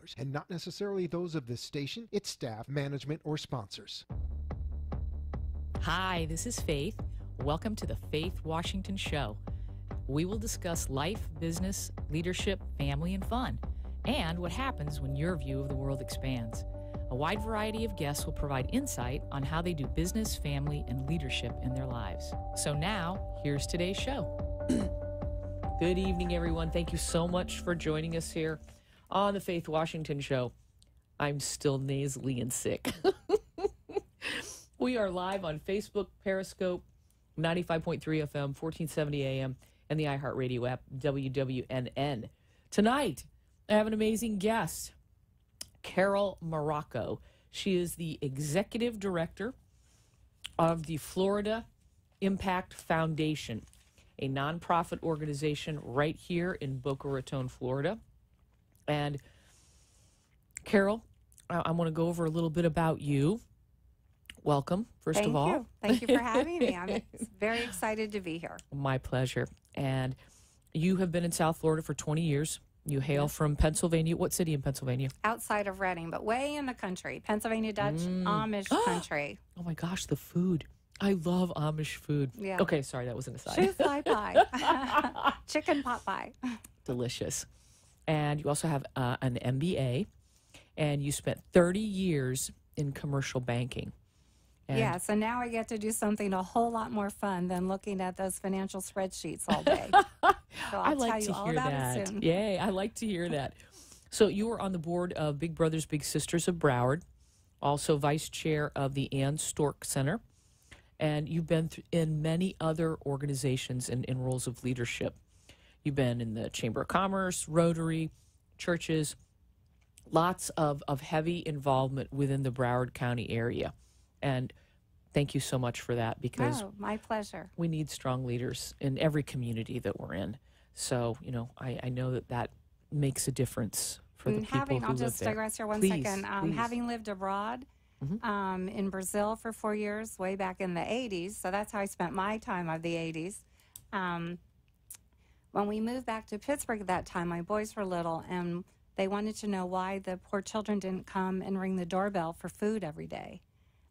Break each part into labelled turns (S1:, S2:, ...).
S1: listeners and not necessarily those of this station, its staff, management, or sponsors.
S2: Hi, this is Faith. Welcome to the Faith Washington Show. We will discuss life, business, leadership, family, and fun, and what happens when your view of the world expands. A wide variety of guests will provide insight on how they do business, family, and leadership in their lives. So now, here's today's show. Good evening, everyone. Thank you so much for joining us here on the Faith Washington Show. I'm still nasally and sick. We are live on Facebook, Periscope, 95.3 FM, 1470 AM, and the iHeartRadio app, WWNN. Tonight, I have an amazing guest, Carol Morocco. She is the executive director of the Florida Impact Foundation, a nonprofit organization right here in Boca Raton, Florida. And Carol, I want to go over a little bit about you. Welcome, first of all.
S3: Thank you for having me. I'm very excited to be here.
S2: My pleasure. And you have been in South Florida for 20 years. You hail from Pennsylvania. What city in Pennsylvania?
S3: Outside of Reading, but way in the country. Pennsylvania Dutch, Amish country.
S2: Oh my gosh, the food. I love Amish food.
S3: Yeah.
S2: Okay, sorry, that was an aside.
S3: Shoe fly pie. Chicken pot pie.
S2: Delicious. And you also have an MBA, and you spent 30 years in commercial banking. And
S3: yes, and now I get to do something a whole lot more fun than looking at those financial spreadsheets all day. So I'll tell you all about it soon.
S2: Yay, I like to hear that. So you were on the board of Big Brothers Big Sisters of Broward, also vice chair of the Ann Stork Center, and you've been in many other organizations in roles of leadership. You've been in the Chamber of Commerce, Rotary, churches, lots of heavy involvement within the Broward County area. And thank you so much for that, because
S3: my pleasure.
S2: We need strong leaders in every community that we're in. So, I know that makes a difference for the people who live there.
S3: I'll just digress here one second. Having lived abroad in Brazil for 4 years, way back in the 80s, so that's how I spent my time of the 80s. When we moved back to Pittsburgh at that time, my boys were little, and they wanted to know why the poor children didn't come and ring the doorbell for food every day.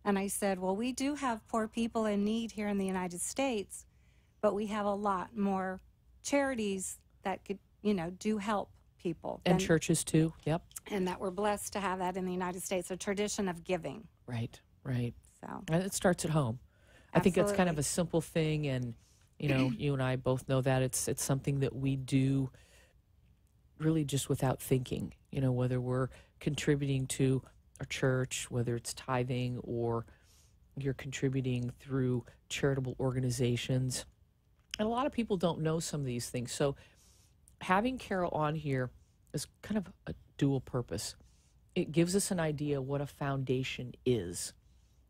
S3: And I said, well, we do have poor people in need here in the United States, but we have a lot more charities that could, do help people.
S2: And churches too, yep.
S3: And that we're blessed to have that in the United States, a tradition of giving.
S2: Right.
S3: So
S2: and it starts at home. I think it's kind of a simple thing, and, you and I both know that it's something that we do really just without thinking, whether we're contributing to a church, whether it's tithing or you're contributing through charitable organizations. And a lot of people don't know some of these things. So having Carol on here is kind of a dual purpose. It gives us an idea what a foundation is.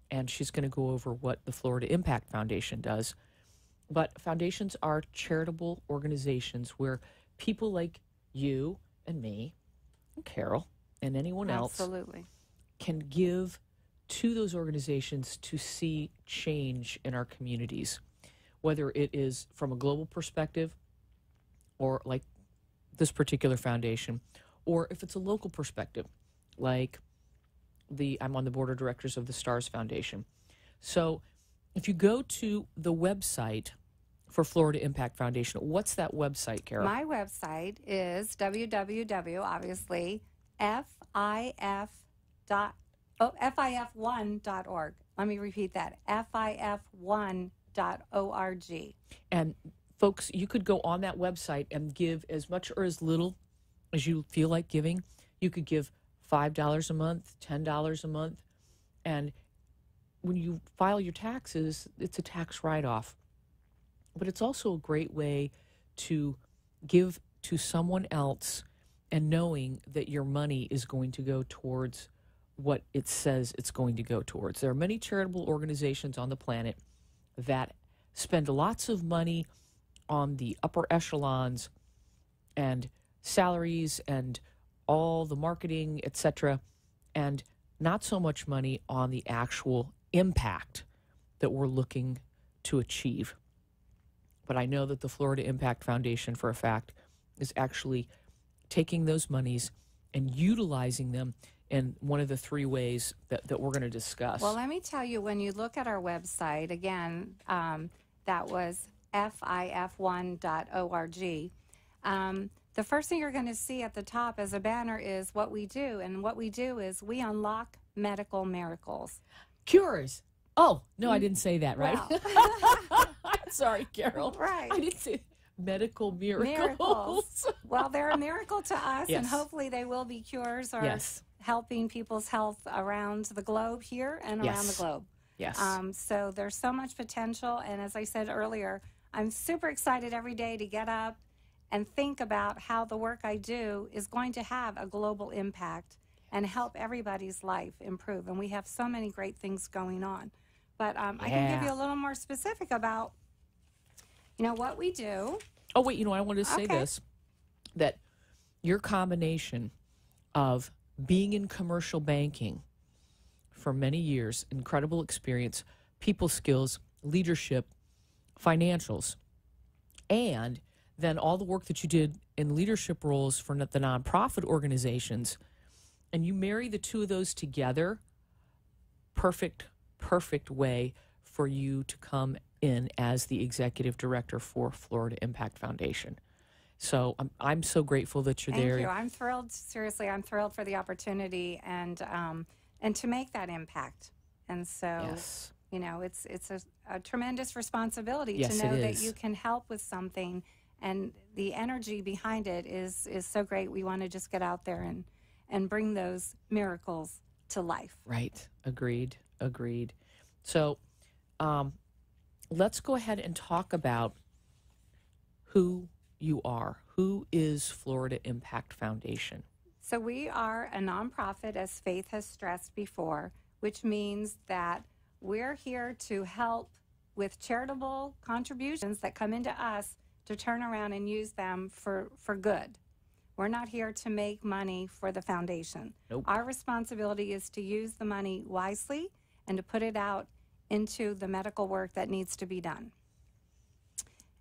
S2: And she's going to go over what the Florida Impact Foundation does. But foundations are charitable organizations where people like you and me and Carol and anyone else can give to those organizations to see change in our communities, whether it is from a global perspective or like this particular foundation, or if it's a local perspective, like I'm on the board of directors of the STARS Foundation. So if you go to the website for Florida Impact Foundation, what's that website, Carol?
S3: My website is www, obviously, FIF1.org. Let me repeat that, FIF1.org.
S2: And folks, you could go on that website and give as much or as little as you feel like giving. You could give $5 a month, $10 a month. And when you file your taxes, it's a tax write-off. But it's also a great way to give to someone else and knowing that your money is going to go towards what it says it's going to go towards. There are many charitable organizations on the planet that spend lots of money on the upper echelons and salaries and all the marketing, etc., and not so much money on the actual impact that we're looking to achieve. But I know that the Florida Impact Foundation, for a fact, is actually taking those monies and utilizing them in one of the three ways that we're going to discuss.
S3: Well, let me tell you, when you look at our website, again, that was fif1.org. The first thing you're going to see at the top as a banner is what we do. And what we do is we unlock medical miracles.
S2: Cures. Oh, no, I didn't say that, right?
S3: Well,
S2: I'm sorry, Carol.
S3: Right.
S2: I didn't say medical miracles.
S3: Miracles. Well, they're a miracle to us,
S2: Yes.
S3: and hopefully they will be cures or
S2: Yes.
S3: helping people's health around the globe here and around the
S2: Yes.
S3: globe.
S2: Yes.
S3: So there's so much potential. And as I said earlier, I'm super excited every day to get up and think about how the work I do is going to have a global impact and help everybody's life improve. And we have so many great things going on. But I can give you a little more specific about, what we do.
S2: Oh, wait, I wanted to say
S3: Okay.
S2: this, that your combination of being in commercial banking for many years, incredible experience, people skills, leadership, financials, and then all the work that you did in leadership roles for the nonprofit organizations, and you marry the two of those together, perfect way for you to come in as the executive director for Florida Impact Foundation. So I'm so grateful that you're there.
S3: Thank you. I'm thrilled. Seriously, I'm thrilled for the opportunity and to make that impact. And so,
S2: Yes.
S3: it's a tremendous responsibility
S2: Yes,
S3: to know
S2: it
S3: that
S2: is.
S3: you can help with something, and the energy behind it is so great. We want to just get out there and bring those miracles to life.
S2: Right. Agreed. So let's go ahead and talk about who you are. Who is Florida Impact Foundation?
S3: So we are a nonprofit, as Faith has stressed before, which means that we're here to help with charitable contributions that come into us to turn around and use them for good. We're not here to make money for the foundation.
S2: Nope.
S3: Our responsibility is to use the money wisely and to put it out into the medical work that needs to be done.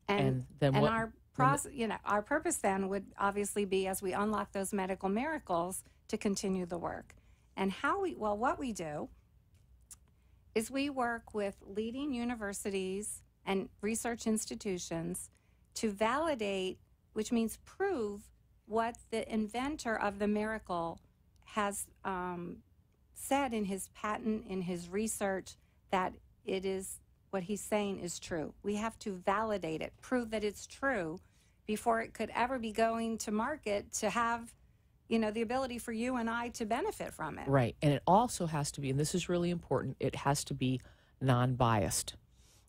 S2: And then what?
S3: Our our purpose then would obviously be, as we unlock those medical miracles, to continue the work. And what we do is we work with leading universities and research institutions to validate, which means prove, what the inventor of the miracle has said in his patent, in his research, that it is what he's saying is true. We have to validate it, prove that it's true before it could ever be going to market to have, the ability for you and I to benefit from it.
S2: Right. And it also has to be, and this is really important, it has to be non-biased.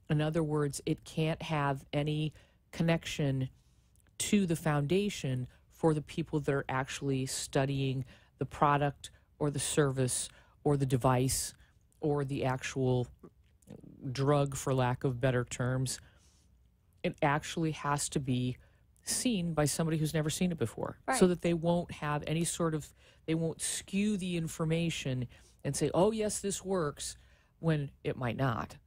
S2: In other words, it can't have any connection to the foundation for the people that are actually studying the product or the service or the device or the actual drug, for lack of better terms. It actually has to be seen by somebody who's never seen it before,
S3: Right.
S2: so that they won't have any they won't skew the information and say, oh, yes, this works, when it might not.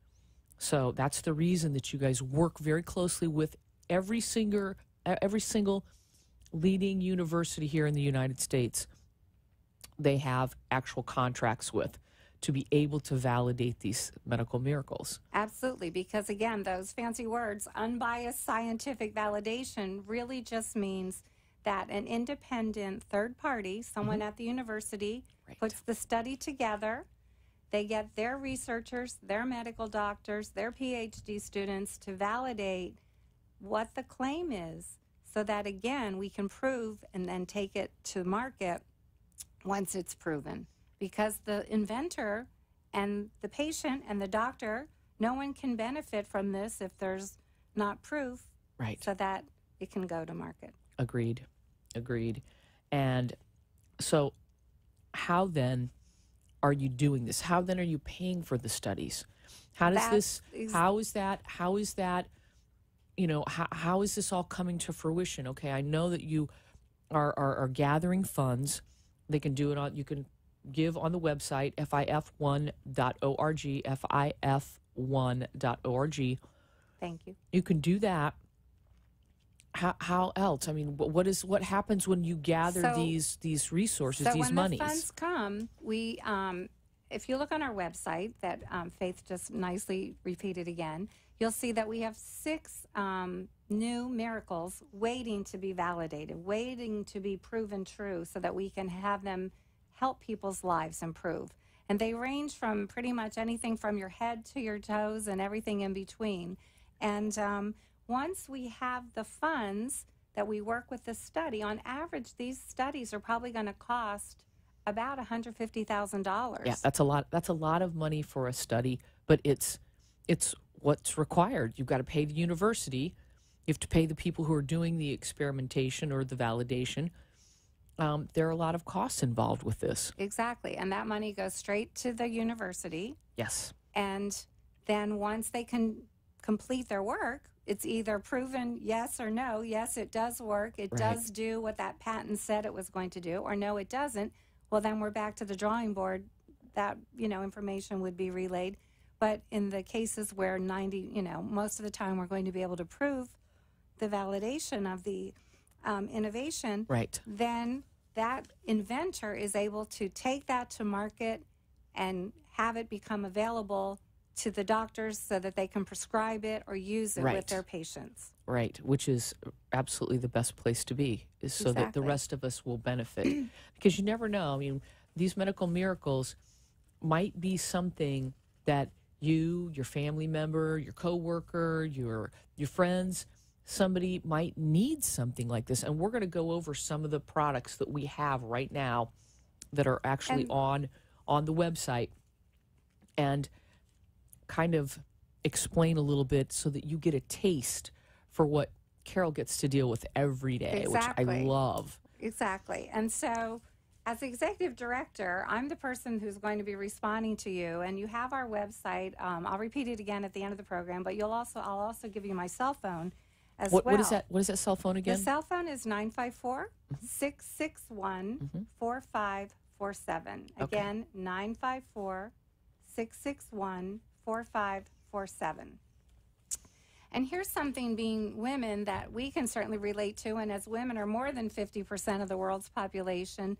S2: So that's the reason that you guys work very closely with every single leading university here in the United States. They have actual contracts with, to be able to validate these medical miracles.
S3: Absolutely, because again, those fancy words, unbiased scientific validation, really just means that an independent third party, someone at the university,
S2: Right.
S3: puts the study together. They get their researchers, their medical doctors, their PhD students to validate what the claim is, so that, again, we can prove and then take it to market once it's proven. Because the inventor and the patient and the doctor, no one can benefit from this if there's not proof,
S2: Right.
S3: so that it can go to market.
S2: Agreed. And so how then are you doing this? How then are you paying for the studies? How does how is that, how is this all coming to fruition? Okay, I know that you are gathering funds. They can do it you can give on the website, fif1.org, fif1.org.
S3: Thank you.
S2: You can do that. How else? I mean, what happens when you gather
S3: So-
S2: these resources,
S3: So
S2: these
S3: when
S2: monies?
S3: the funds come, we, if you look on our website that Faith just nicely repeated again, you'll see that we have 6 new miracles waiting to be validated, waiting to be proven true so that we can have them help people's lives improve. And they range from pretty much anything from your head to your toes and everything in between. And once we have the funds that we work with the study, on average, these studies are probably going to cost about $150,000.
S2: Yeah, that's a lot. That's a lot of money for a study, but it's what's required. You've got to pay the university. You have to pay the people who are doing the experimentation or the validation. There are a lot of costs involved with this.
S3: Exactly. And that money goes straight to the university.
S2: Yes.
S3: And then once they can complete their work, it's either proven yes or no. Yes, it does work. It
S2: Right.
S3: does do what that patent said it was going to do, or no, it doesn't. Well, then we're back to the drawing board. That, information would be relayed. But in the cases where most of the time we're going to be able to prove the validation of the innovation,
S2: Right.
S3: then that inventor is able to take that to market and have it become available to the doctors so that they can prescribe it or use it
S2: Right.
S3: with their patients.
S2: Right, which is absolutely the best place to be, is so that the
S3: Exactly.
S2: rest of us will benefit. Because you never know. I mean, these medical miracles might be something that you, your family member, your coworker, your friends, somebody might need something like this. And we're going to go over some of the products that we have right now that are actually
S3: And-
S2: on the website, and kind of explain a little bit so that you get a taste for what Carol gets to deal with every day, which I
S3: Exactly.
S2: love.
S3: Exactly. And so, as executive director, I'm the person who's going to be responding to you. And you have our website. I'll repeat it again at the end of the program, but I'll also give you my cell phone as well.
S2: What is that? What is that cell phone
S3: The
S2: again?
S3: cell phone is 954-661-4547. Again, 954-661-4547. And here's something, being women, that we can certainly relate to, and as women are more than 50% of the world's population,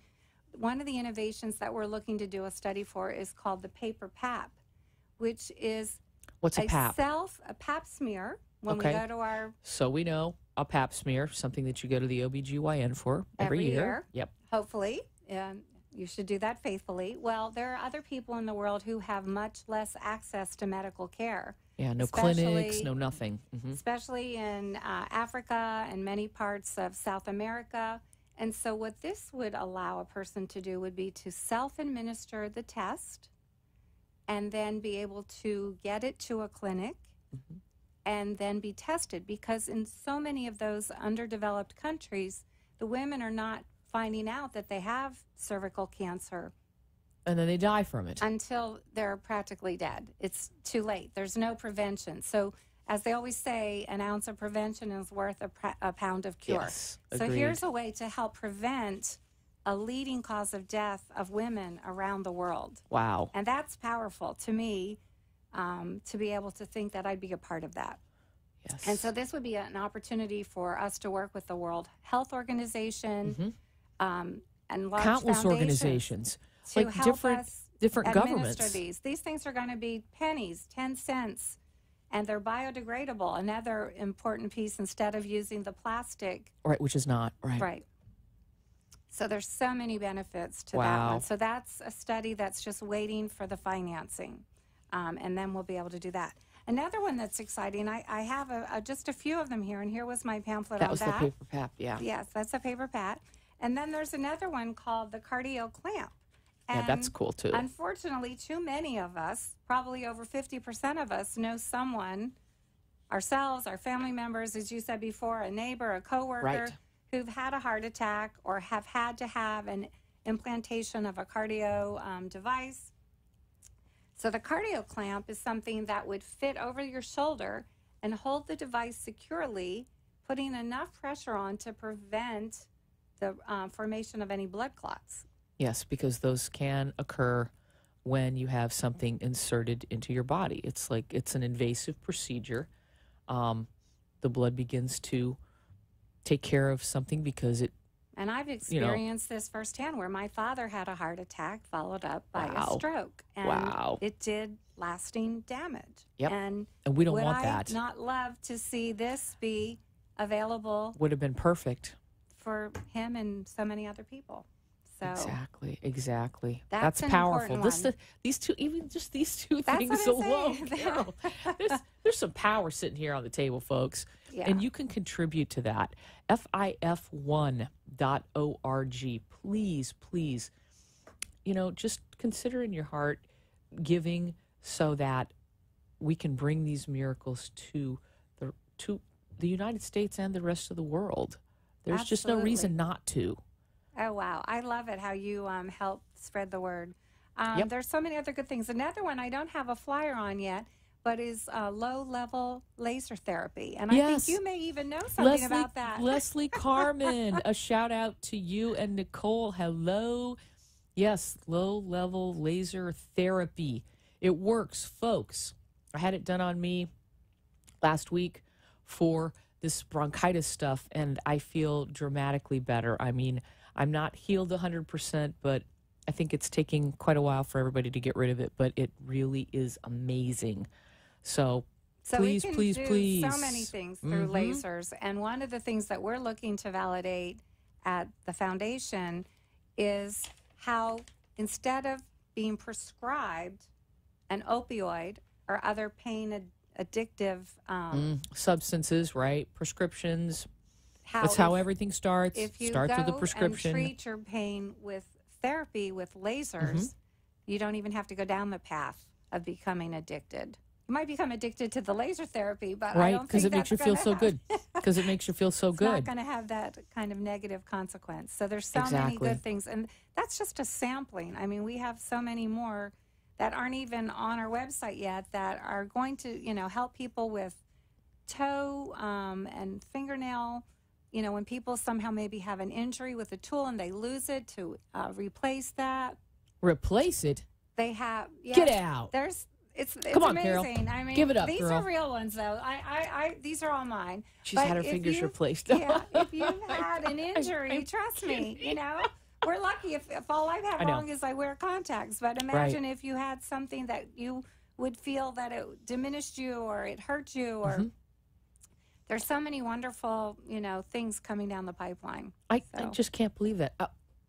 S3: one of the innovations that we're looking to do a study for is called the paper pap, which is
S2: What's a pap?
S3: a pap smear when
S2: Okay.
S3: we go to our,
S2: So we know a pap smear, something that you go to the OBGYN for every year. Yep.
S3: hopefully, you should do that faithfully. Well, there are other people in the world who have much less access to medical care.
S2: Yeah, no
S3: Especially-
S2: clinics, no nothing.
S3: Especially in Africa and many parts of South America. And so what this would allow a person to do would be to self-administer the test and then be able to get it to a clinic and then be tested. Because in so many of those underdeveloped countries, the women are not finding out that they have cervical cancer
S2: And then they die from it.
S3: until they're practically dead. It's too late. There's no prevention. So, as they always say, an ounce of prevention is worth a pound of cure.
S2: Yes,
S3: So
S2: agreed.
S3: here's a way to help prevent a leading cause of death of women around the world.
S2: Wow.
S3: And that's powerful to me, to be able to think that I'd be a part of that.
S2: Yes.
S3: And so this would be an opportunity for us to work with the World Health Organization and large
S2: countless
S3: foundations
S2: organizations,
S3: to
S2: like
S3: help
S2: different
S3: us
S2: different
S3: administer
S2: governments.
S3: These things are going to be pennies, 10 cents, and they're biodegradable. Another important piece, instead of using the plastic.
S2: Right, which is not right.
S3: Right. So there's so many benefits to that
S2: Wow.
S3: one. So that's a study that's just waiting for the financing, and then we'll be able to do that. Another one that's exciting, I have just a few of them here, and here was my pamphlet
S2: That
S3: on
S2: was the
S3: that.
S2: paper pap. Yeah.
S3: Yes, that's a paper pat. And then there's another one called the cardio clamp.
S2: Yeah, that's
S3: And
S2: cool too.
S3: Unfortunately, too many of us, probably over 50% of us, know someone, ourselves, our family members, as you said before, a neighbor, a coworker,
S2: Right.
S3: who've had a heart attack or have had to have an implantation of a cardio device. So the cardio clamp is something that would fit over your shoulder and hold the device securely, putting enough pressure on to prevent the formation of any blood clots.
S2: Yes, because those can occur when you have something inserted into your body. It's like it's an invasive procedure. The blood begins to take care of something because it.
S3: And I've experienced this firsthand where my father had a heart attack followed up by a stroke. And it did lasting damage.
S2: Yep.
S3: And
S2: we don't want
S3: would
S2: that.
S3: I not love to see this be available?
S2: Would have been perfect
S3: for him and so many other people. So
S2: Exactly.
S3: That's an
S2: powerful.
S3: important
S2: These two
S3: That's
S2: things
S3: what I'm
S2: alone.
S3: saying.
S2: Carol, there's some power sitting here on the table, folks.
S3: Yeah.
S2: And you can contribute to that. FIF1.org. Please, just consider in your heart giving so that we can bring these miracles to the United States and the rest of the world. There's just no reason not to.
S3: Oh, wow. I love it how you help spread the word.
S2: Yep.
S3: There's so many other good things. Another one I don't have a flyer on yet, but is low-level laser therapy. And I think you may even know something about that.
S2: Leslie Carmen, a shout-out to you and Nicole. Hello. Yes, low-level laser therapy. It works, folks. I had it done on me last week for this bronchitis stuff, and I feel dramatically better. I mean, I'm not healed 100%, but I think it's taking quite a while for everybody to get rid of it, but it really is amazing. So please,
S3: we can
S2: please,
S3: do
S2: please.
S3: so many things through lasers. And one of the things that we're looking to validate at the foundation is how instead of being prescribed an opioid or other pain addictive
S2: substances, right? Prescriptions. That's how everything starts.
S3: If you
S2: starts
S3: go
S2: with a prescription.
S3: and treat your pain with therapy with lasers, you don't even have to go down the path of becoming addicted. You might become addicted to the laser therapy, but I don't think
S2: it makes you feel so good. Because it makes you feel so good.
S3: It's not going to have that kind of negative consequence. So there's so many good things, and that's just a sampling. I mean, we have so many more that aren't even on our website yet that are going to, help people with toe and fingernail. When people somehow maybe have an injury with a tool and they lose it, to replace that.
S2: Replace it?
S3: They have. Yes,
S2: get out.
S3: It's
S2: Come on,
S3: amazing.
S2: Carol.
S3: I mean,
S2: give it up,
S3: these
S2: girl.
S3: are real ones, though.
S2: These
S3: are all mine.
S2: She's had her fingers replaced.
S3: Yeah, if you've had an injury, trust me, we're lucky if all I've had wrong is I wear contacts. But imagine if you had something that you would feel that it diminished you or it hurt you or... There's so many wonderful, things coming down the pipeline.
S2: I just can't believe that.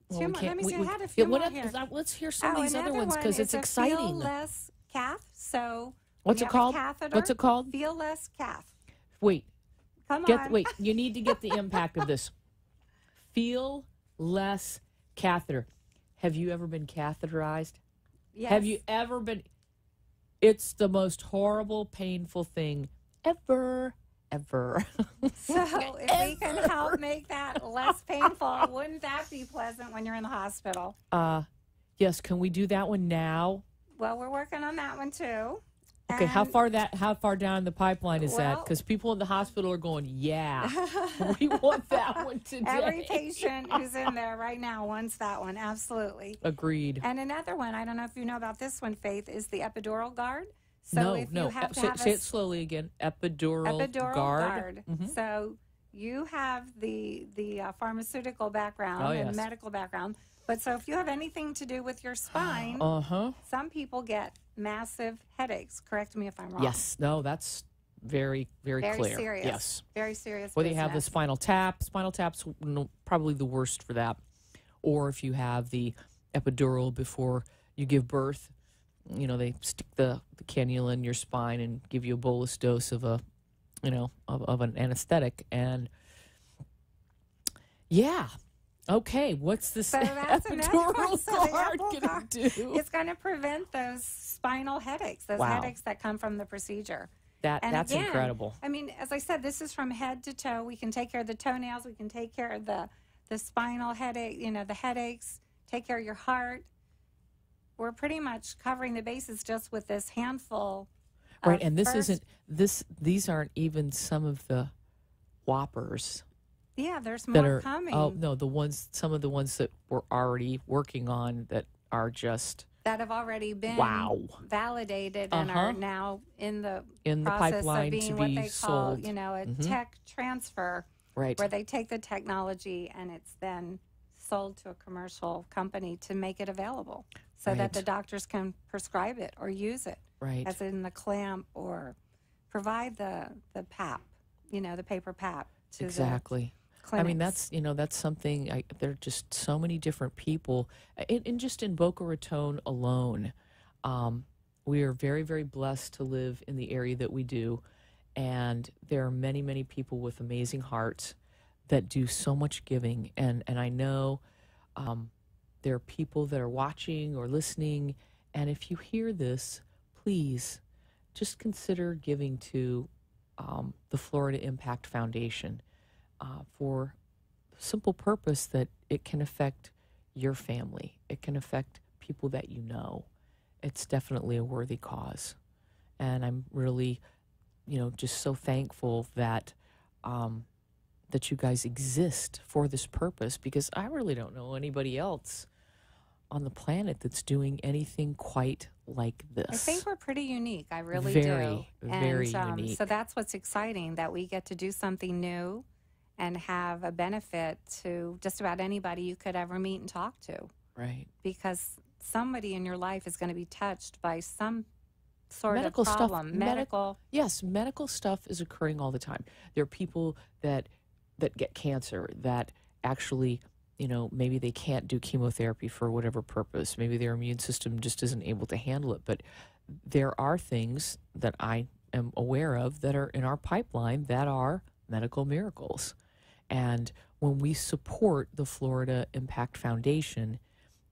S3: Let me see. I had a few more here.
S2: Let's hear some of these other ones because it's exciting.
S3: Feel Less Cath. So
S2: what's it called? What's it called?
S3: Feel Less Cath.
S2: Wait.
S3: Come on.
S2: Wait. You need to get the impact of this. Feel Less Catheter. Have you ever been catheterized?
S3: Yes.
S2: Have you ever been? It's the most horrible, painful thing ever.
S3: So if we can help make that less painful, wouldn't that be pleasant when you're in the hospital?
S2: Yes. Can we do that one now?
S3: Well, we're working on that one too.
S2: Okay, how far down the pipeline is that? Because people in the hospital are going, yeah, we want that one today.
S3: Every patient who's in there right now wants that one, absolutely.
S2: Agreed.
S3: And another one, I don't know if you know about this one, Faith, is the epidural guard. So
S2: no. Say it slowly again. Epidural guard.
S3: So you have the pharmaceutical background and medical background. But so if you have anything to do with your spine, some people get massive headaches. Correct me if I'm wrong.
S2: Yes. No, that's very, very clear.
S3: Serious.
S2: Yes.
S3: Very serious.
S2: Or they have the spinal tap. Spinal tap's probably the worst for that. Or if you have the epidural before you give birth, they stick the cannula in your spine and give you a bolus dose of of an anesthetic. And yeah. Okay, what's this epidural guard going to do?
S3: It's going to prevent those spinal headaches, headaches that come from the procedure.
S2: That's again, incredible.
S3: I mean, as I said, this is from head to toe. We can take care of the toenails. We can take care of the spinal headache, the headaches, take care of your heart. We're pretty much covering the bases just with this handful.
S2: Right, and these aren't even some of the whoppers.
S3: Yeah, there's more coming.
S2: Oh no, some of the ones that we're already working on that are just
S3: that have already been validated and are now in the process
S2: pipeline
S3: of being
S2: to
S3: what
S2: be
S3: they
S2: sold.
S3: call, a tech transfer.
S2: Right.
S3: where they take the technology and it's then sold to a commercial company to make it available so that
S2: Right.
S3: the doctors can prescribe it or use it,
S2: Right.
S3: as in the clamp, or provide the PAP, the paper PAP to
S2: Exactly.
S3: the clinics.
S2: I mean, that's something. There are just so many different people, just in Boca Raton alone. We are very, very blessed to live in the area that we do, and there are many, many people with amazing hearts that do so much giving. And I know there are people that are watching or listening, and if you hear this, please just consider giving to the Florida Impact Foundation for the simple purpose that it can affect your family. It can affect people that you know. It's definitely a worthy cause. And I'm really, just so thankful that that you guys exist for this purpose, because I really don't know anybody else on the planet that's doing anything quite like this.
S3: I think we're pretty unique. I really
S2: Very,
S3: do.
S2: very
S3: And
S2: unique.
S3: so that's what's exciting, that we get to do something new and have a benefit to just about anybody you could ever meet and talk to,
S2: Right.
S3: because somebody in your life is going to be touched by some sort
S2: Medical
S3: of
S2: stuff-
S3: problem. Medical.
S2: Yes, medical stuff is occurring all the time. There are people that get cancer that actually, maybe they can't do chemotherapy for whatever purpose. Maybe their immune system just isn't able to handle it. But there are things that I am aware of that are in our pipeline that are medical miracles. And when we support the Florida Impact Foundation,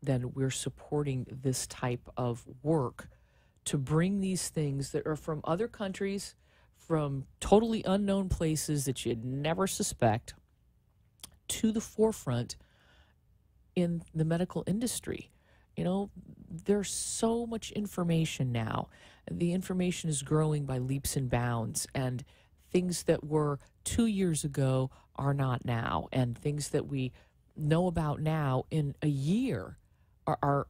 S2: then we're supporting this type of work to bring these things that are from other countries, from totally unknown places that you'd never suspect, to the forefront in the medical industry. There's so much information now. The information is growing by leaps and bounds, and things that were 2 years ago are not now, and things that we know about now in a year are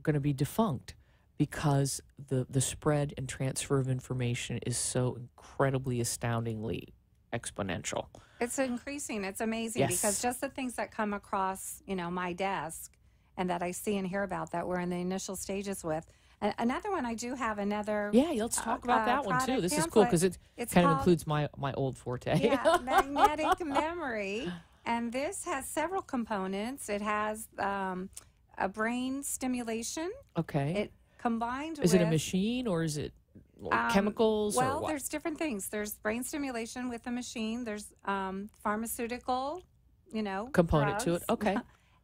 S2: going to be defunct, because the spread and transfer of information is so incredibly, astoundingly exponential.
S3: It's increasing. It's amazing,
S2: Yes.
S3: because just the things that come across, my desk and that I see and hear about that we're in the initial stages with. Another one, I do have another.
S2: Yeah, let's talk about that one too.
S3: product
S2: This is cool because it
S3: It's
S2: kind of
S3: called-
S2: includes my old forte.
S3: Yeah, magnetic memory. And this has several components. It has a brain stimulation.
S2: Okay.
S3: It combined
S2: Is
S3: with...
S2: it a machine or is it chemicals or
S3: Well,
S2: what?
S3: there's different things. There's brain stimulation with the machine. There's pharmaceutical,
S2: Component to it.
S3: drugs.
S2: Okay.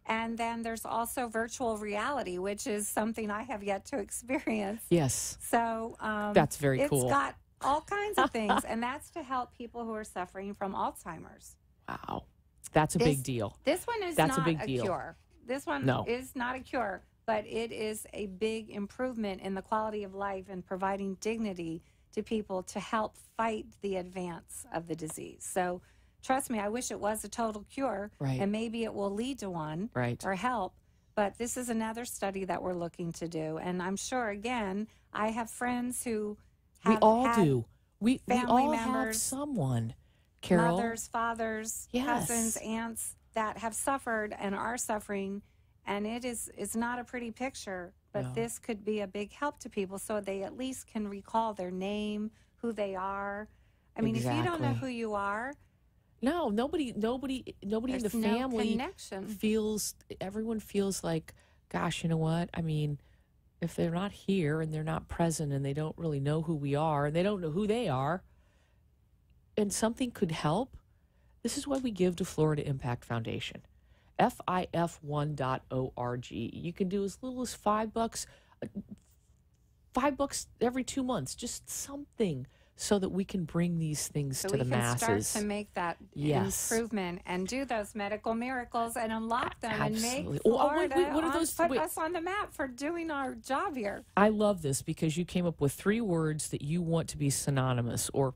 S3: And then there's also virtual reality, which is something I have yet to experience.
S2: Yes.
S3: So
S2: That's very cool.
S3: It's got all kinds of things, and that's to help people who are suffering from Alzheimer's.
S2: Wow. That's a big deal.
S3: This one is
S2: That's a
S3: not
S2: big deal.
S3: cure. This one
S2: No.
S3: is not a cure, but it is a big improvement in the quality of life and providing dignity to people to help fight the advance of the disease. So trust me, I wish it was a total cure,
S2: Right.
S3: and maybe it will lead to one
S2: Right.
S3: or help. But this is another study that we're looking to do. And I'm sure, again, I have friends who
S2: We
S3: have
S2: all
S3: had
S2: do. We
S3: family
S2: all have
S3: members,
S2: someone, Carol.
S3: mothers, fathers,
S2: Yes.
S3: cousins, aunts that have suffered and are suffering, and it's not a pretty picture, but
S2: No.
S3: this could be a big help to people, so they at least can recall their name, who they are. I mean, if you don't know
S2: Exactly.
S3: who you are,
S2: No, nobody in the
S3: there's no
S2: family
S3: connection.
S2: everyone feels like, gosh, you know what? I mean, if they're not here and they're not present and they don't really know who we are and they don't know who they are, and something could help, this is why we give to Florida Impact Foundation. FIF1.org. You can do as little as $5, $5 every 2 months, just something so that we can bring these things
S3: So
S2: to
S3: we
S2: the
S3: can
S2: masses.
S3: start to make that
S2: Yes.
S3: improvement and do those medical miracles and unlock them and
S2: Absolutely.
S3: make
S2: Oh, wait,
S3: Florida
S2: what are those-
S3: put
S2: wait.
S3: us on the map for doing our job here.
S2: I love this because you came up with 3 words that you want to be synonymous or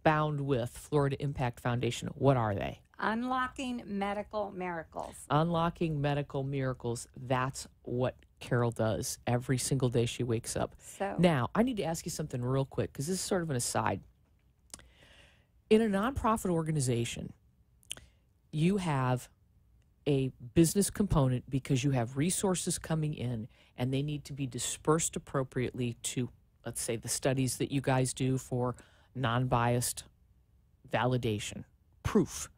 S2: bound with Florida Impact Foundation. What are they?
S3: Unlocking medical miracles.
S2: Unlocking medical miracles. That's what Carol does every single day she wakes up.
S3: So
S2: Now, I need to ask you something real quick because this is sort of an aside. In a nonprofit organization, you have a business component because you have resources coming in and they need to be dispersed appropriately to, let's say, the studies that you guys do for non-biased validation, proof.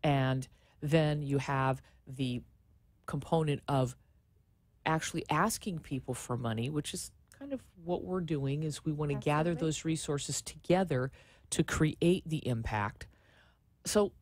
S2: And then you have the component of actually asking people for money, which is kind of what we're doing, is we want to gather those resources together to create the impact. So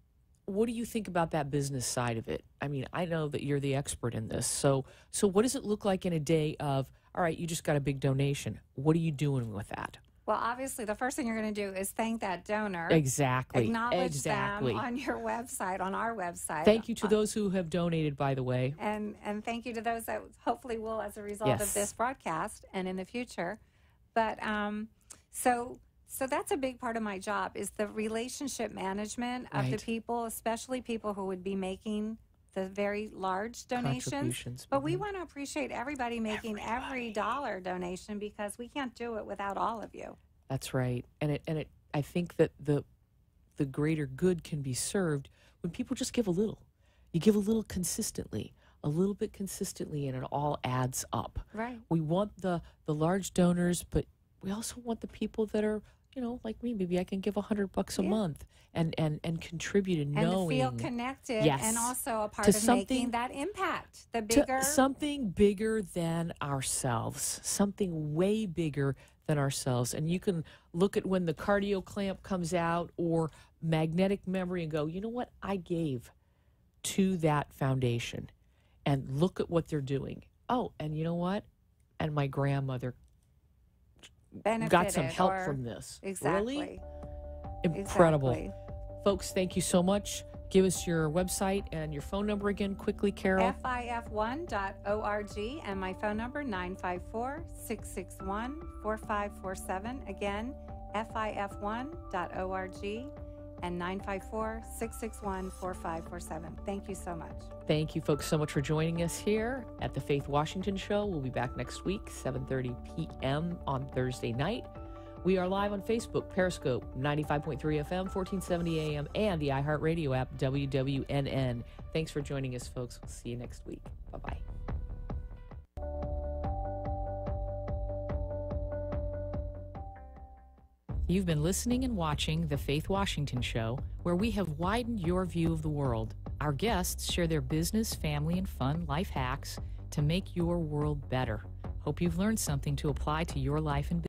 S2: what do you think about that business side of it? I mean, I know that you're the expert in this. So what does it look like in a day of, all right, you just got a big donation. What are you doing with that?
S3: Well, obviously, the first thing you're going to do is thank that donor.
S2: Exactly.
S3: Acknowledge them on your website, on our website.
S2: Thank you to those who have donated, by the way.
S3: And thank you to those that hopefully will as a result of this broadcast and in the future. But so that's a big part of my job, is the relationship management of the people, especially people who would be making the very large donations. But we want to appreciate everybody making every dollar donation, because we can't do it without all of you.
S2: That's right. And I think that the greater good can be served when people just give a little. You give a little consistently, a little bit consistently, and it all adds up.
S3: Right.
S2: We want the large donors, but we also want the people that are, you know, like me. Maybe I can give $100 a month and contribute and knowing.
S3: And to feel connected,
S2: yes,
S3: and also a part of making that impact. The bigger.
S2: Something bigger than ourselves, something way bigger than ourselves. And you can look at when the cardio clamp comes out or magnetic memory and go, you know what, I gave to that foundation, and look at what they're doing. Oh, and you know what? And my grandmother got some help from this.
S3: Exactly.
S2: Really? Incredible.
S3: Exactly.
S2: Folks, thank you so much. Give us your website and your phone number again quickly, Carol.
S3: FIF1.org, and my phone number, 954-661-4547. Again, FIF1.org and 954-661-4547. Thank you so much.
S2: Thank you, folks, so much for joining us here at the Faith Washington Show. We'll be back next week, 7:30 p.m. on Thursday night. We are live on Facebook, Periscope, 95.3 FM, 1470 AM, and the iHeartRadio app, WWNN. Thanks for joining us, folks. We'll see you next week. Bye-bye. You've been listening and watching The Faith Washington Show, where we have widened your view of the world. Our guests share their business, family, and fun life hacks to make your world better. Hope you've learned something to apply to your life and business.